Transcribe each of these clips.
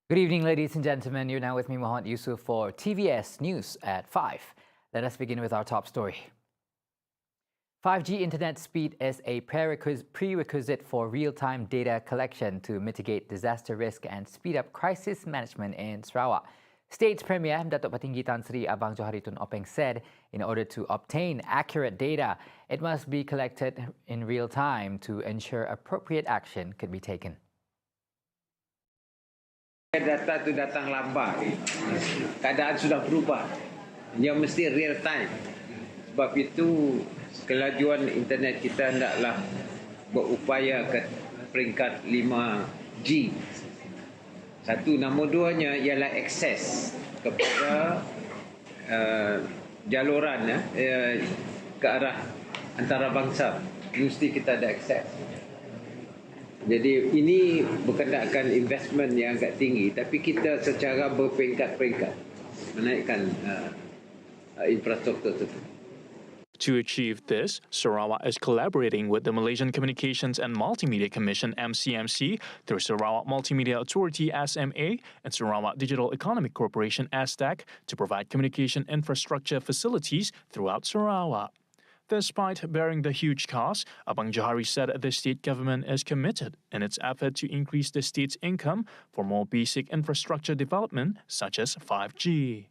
Good evening, ladies and gentlemen. You're now with me, Mohammed Yusuf, for TVS News at 5. Let us begin with our top story. 5G internet speed is a prerequisite for real-time data collection to mitigate disaster risk and speed up crisis management in Sarawak. State's Premier Datuk Patinggi Tan Sri Abang Johari Tun Openg said in order to obtain accurate data, it must be collected in real time to ensure appropriate action could be taken. Data itu datang lambat, keadaan sudah berubah, dia mesti real time. Sebab itu kelajuan internet kita hendaklah berupaya ke peringkat 5G. Satu, nombor duanya ialah akses kepada jaluran ke arah antarabangsa. Mesti kita ada akses. Jadi ini berkenaan investment yang agak tinggi, tapi kita secara berperingkat-peringkat menaikkan infrastruktur tersebut. To achieve this, Sarawak is collaborating with the Malaysian Communications and Multimedia Commission (MCMC) through Sarawak Multimedia Authority (SMA) and Sarawak Digital Economic Corporation (ASDAC) to provide communication infrastructure facilities throughout Sarawak. Despite bearing the huge cost, Abang Johari said the state government is committed in its effort to increase the state's income for more basic infrastructure development such as 5G.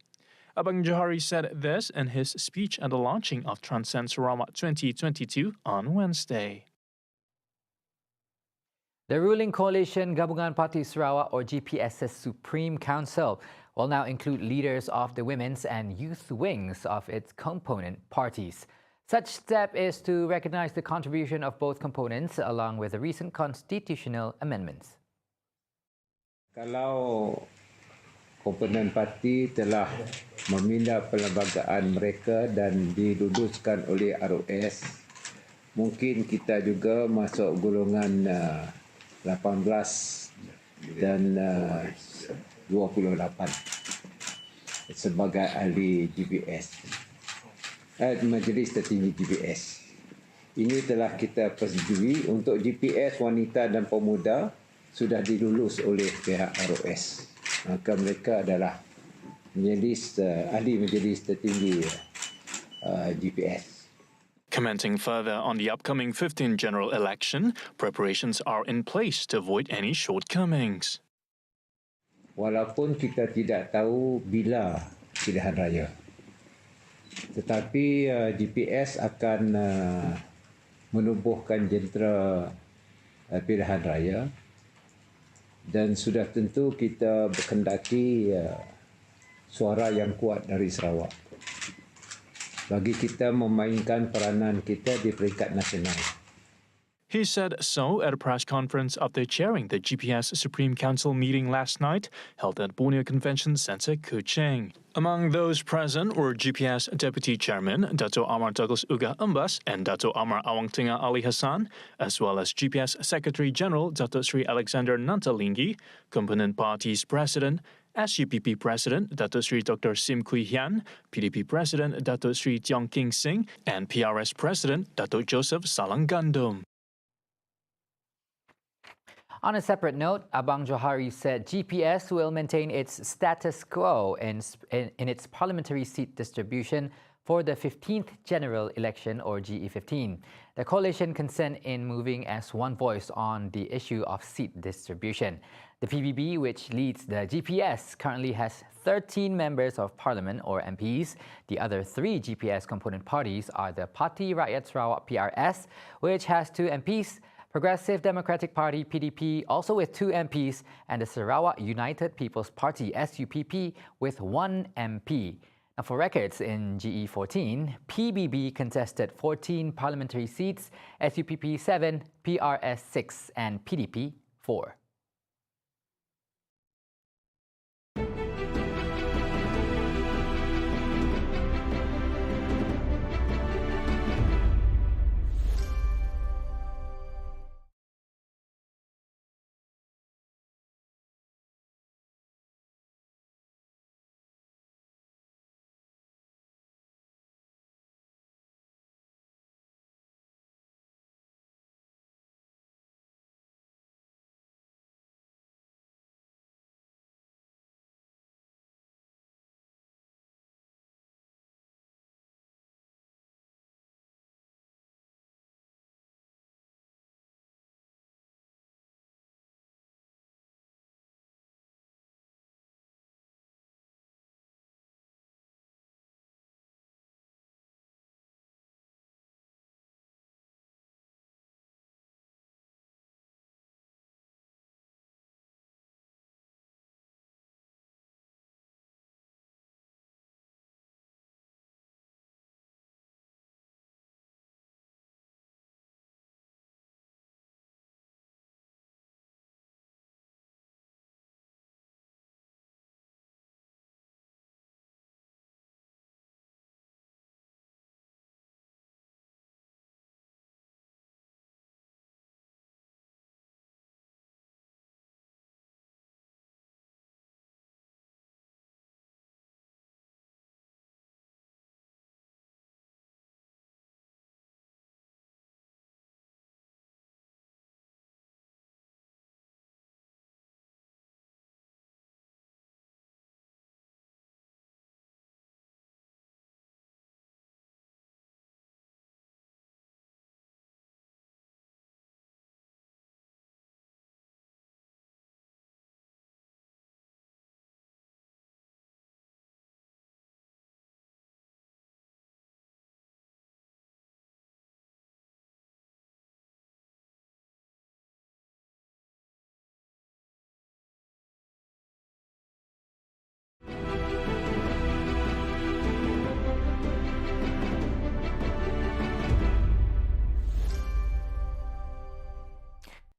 Abang Johari said this in his speech at the launching of Transcend Sarawak 2022 on Wednesday. The ruling coalition Gabungan Parti Sarawak or GPS's Supreme Council will now include leaders of the women's and youth wings of its component parties. Such step is to recognize the contribution of both components along with the recent constitutional amendments. Kalau komponen parti telah memindah perlembagaan mereka dan diluluskan oleh ROS, mungkin kita juga masuk golongan 18 dan 28 sebagai ahli GPS. Majlis Tertinggi GPS. Ini telah kita persetujui untuk GPS wanita dan pemuda sudah dilulus oleh pihak ROS. Maka mereka adalah ahli Majlis Tertinggi GPS. Commenting further on the upcoming 15th general election, preparations are in place to avoid any shortcomings. Walaupun kita tidak tahu bila pilihan raya, tetapi GPS akan menubuhkan jentera pilihan raya dan sudah tentu kita berkendaki suara yang kuat dari Sarawak bagi kita memainkan peranan kita di peringkat nasional. He said so at a press conference after chairing the GPS Supreme Council meeting last night, held at Borneo Convention Centre, Kuching. Among those present were GPS Deputy Chairman Dato' Amar Douglas Uga Umbas and Dato' Amar Awang Tinga Ali Hassan, as well as GPS Secretary General Dato' Sri Alexander Nantalinggi, Component Party's President, SUPP President Dato' Sri Dr. Sim Kui Hian, PDP President Dato' Sri Tiong King Sing, and PRS President Dato' Joseph Salanggandom. On a separate note, Abang Johari said GPS will maintain its status quo in its parliamentary seat distribution for the 15th general election or GE15. The coalition consent in moving as one voice on the issue of seat distribution. The PBB, which leads the GPS, currently has 13 members of parliament or MPs. The other 3 GPS component parties are the Parti Rakyat Sarawak PRS, which has 2 MPs, Progressive Democratic Party PDP also with 2 MPs, and the Sarawak United People's Party SUPP with 1 MP. Now for records in GE14, PBB contested 14 parliamentary seats, SUPP 7, PRS 6 and PDP 4.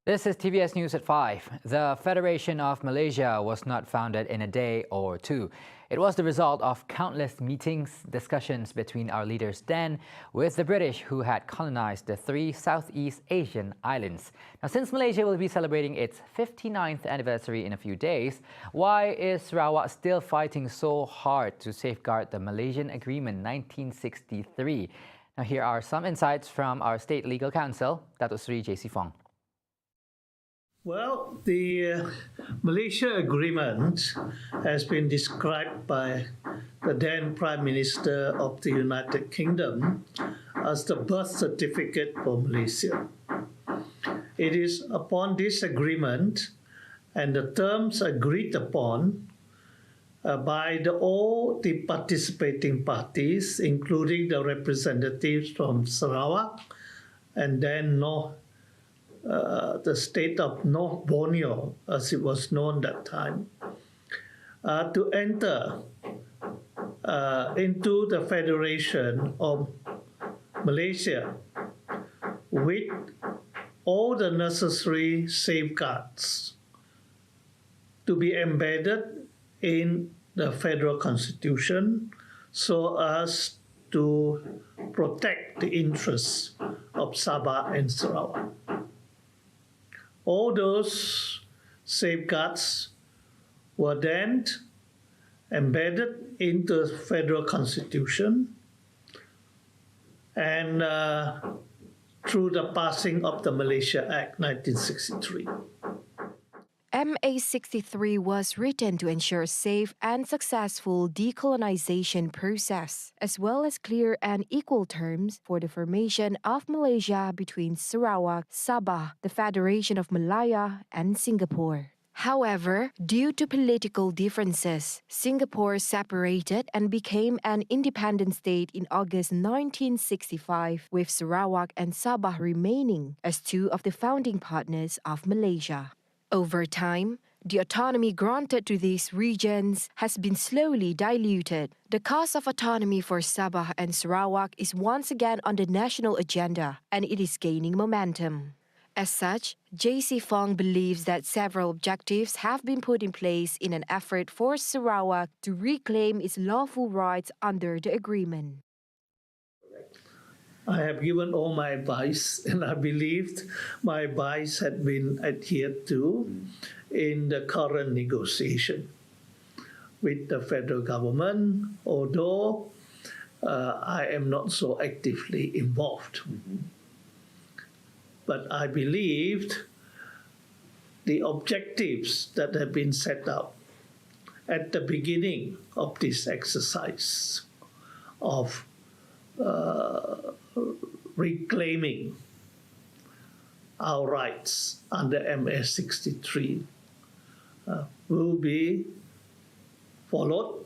This is TVS News at 5. The Federation of Malaysia was not founded in a day or two. It was the result of countless meetings, discussions between our leaders then with the British who had colonized the 3 Southeast Asian islands. Now, since Malaysia will be celebrating its 59th anniversary in a few days, why is Sarawak still fighting so hard to safeguard the Malaysian Agreement 1963? Now, here are some insights from our State Legal Counsel, Datuk Seri J.C. Fong. Well, the Malaysia Agreement has been described by the then Prime Minister of the United Kingdom as the birth certificate for Malaysia. It is upon this agreement and the terms agreed upon by all the participating parties, including the representatives from Sarawak and then the state of North Borneo, as it was known that time, to enter into the Federation of Malaysia with all the necessary safeguards to be embedded in the federal constitution so as to protect the interests of Sabah and Sarawak. All those safeguards were then embedded into the federal constitution and through the passing of the Malaysia Act 1963. MA63 was written to ensure safe and successful decolonization process, as well as clear and equal terms for the formation of Malaysia between Sarawak, Sabah, the Federation of Malaya, and Singapore. However, due to political differences, Singapore separated and became an independent state in August 1965, with Sarawak and Sabah remaining as 2 of the founding partners of Malaysia. Over time, the autonomy granted to these regions has been slowly diluted. The cause of autonomy for Sabah and Sarawak is once again on the national agenda, and it is gaining momentum. As such, J.C. Fong believes that several objectives have been put in place in an effort for Sarawak to reclaim its lawful rights under the agreement. I have given all my advice, and I believed my advice had been adhered to in the current negotiation with the federal government, although I am not so actively involved. But I believed the objectives that have been set up at the beginning of this exercise of reclaiming our rights under MS63 will be followed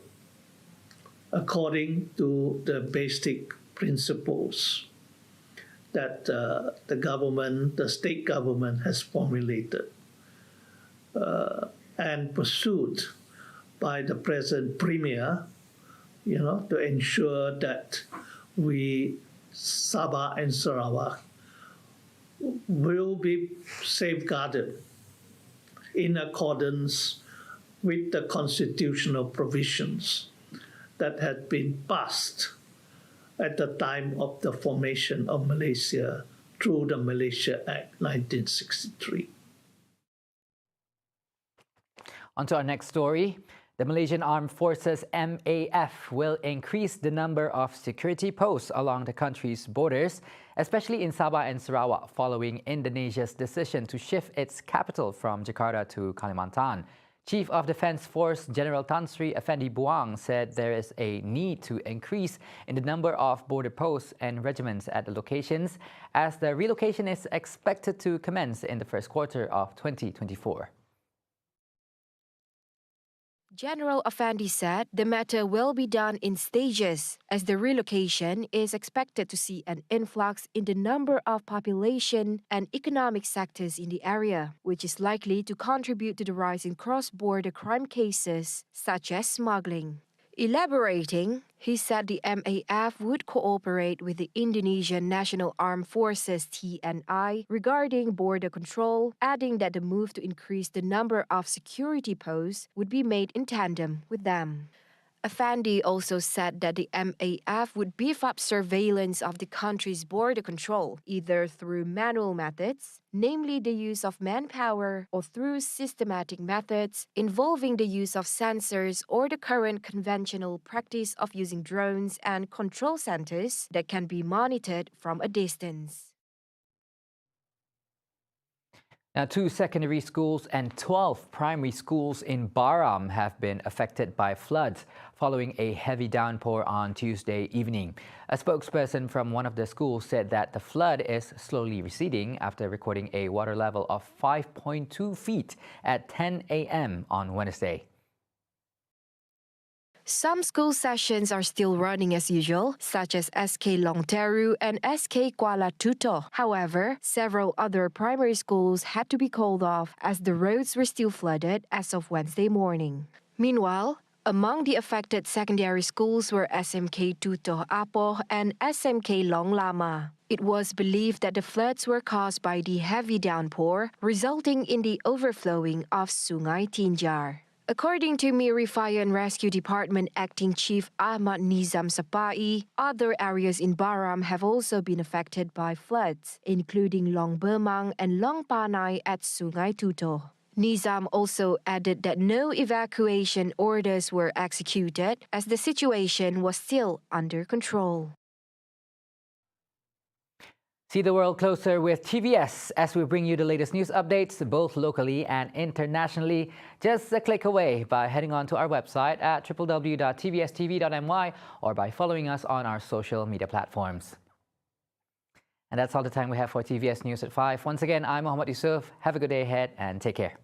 according to the basic principles that the state government has formulated and pursued by the present Premier, to ensure that we, Sabah and Sarawak, will be safeguarded in accordance with the constitutional provisions that had been passed at the time of the formation of Malaysia through the Malaysia Act 1963. On to our next story. The Malaysian Armed Forces MAF will increase the number of security posts along the country's borders, especially in Sabah and Sarawak, following Indonesia's decision to shift its capital from Jakarta to Kalimantan. Chief of Defence Force General Tan Sri Effendi Buang said there is a need to increase in the number of border posts and regiments at the locations, as the relocation is expected to commence in the first quarter of 2024. General Effendi said the matter will be done in stages, as the relocation is expected to see an influx in the number of population and economic sectors in the area, which is likely to contribute to the rise in cross-border crime cases, such as smuggling. Elaborating, he said the MAF would cooperate with the Indonesian National Armed Forces (TNI) regarding border control, adding that the move to increase the number of security posts would be made in tandem with them. Afandi also said that the MAF would beef up surveillance of the country's border control, either through manual methods, namely the use of manpower, or through systematic methods involving the use of sensors or the current conventional practice of using drones and control centers that can be monitored from a distance. Now, 2 secondary schools and 12 primary schools in Baram have been affected by floods following a heavy downpour on Tuesday evening. A spokesperson from one of the schools said that the flood is slowly receding after recording a water level of 5.2 feet at 10 a.m. on Wednesday. Some school sessions are still running as usual, such as SK Longteru and SK Kuala Tuto. However, several other primary schools had to be called off as the roads were still flooded as of Wednesday morning. Meanwhile, among the affected secondary schools were SMK Tuto Apoh and SMK Long Lama. It was believed that the floods were caused by the heavy downpour, resulting in the overflowing of Sungai Tinjar. According to Miri Fire and Rescue Department Acting Chief Ahmad Nizam Sapai, other areas in Baram have also been affected by floods, including Long Bemang and Long Panai at Sungai Tuto. Nizam also added that no evacuation orders were executed as the situation was still under control. See the world closer with TVS as we bring you the latest news updates both locally and internationally. Just a click away by heading on to our website at www.tvstv.my or by following us on our social media platforms. And that's all the time we have for TVS News at 5. Once again, I'm Mohammed Yusuf. Have a good day ahead and take care.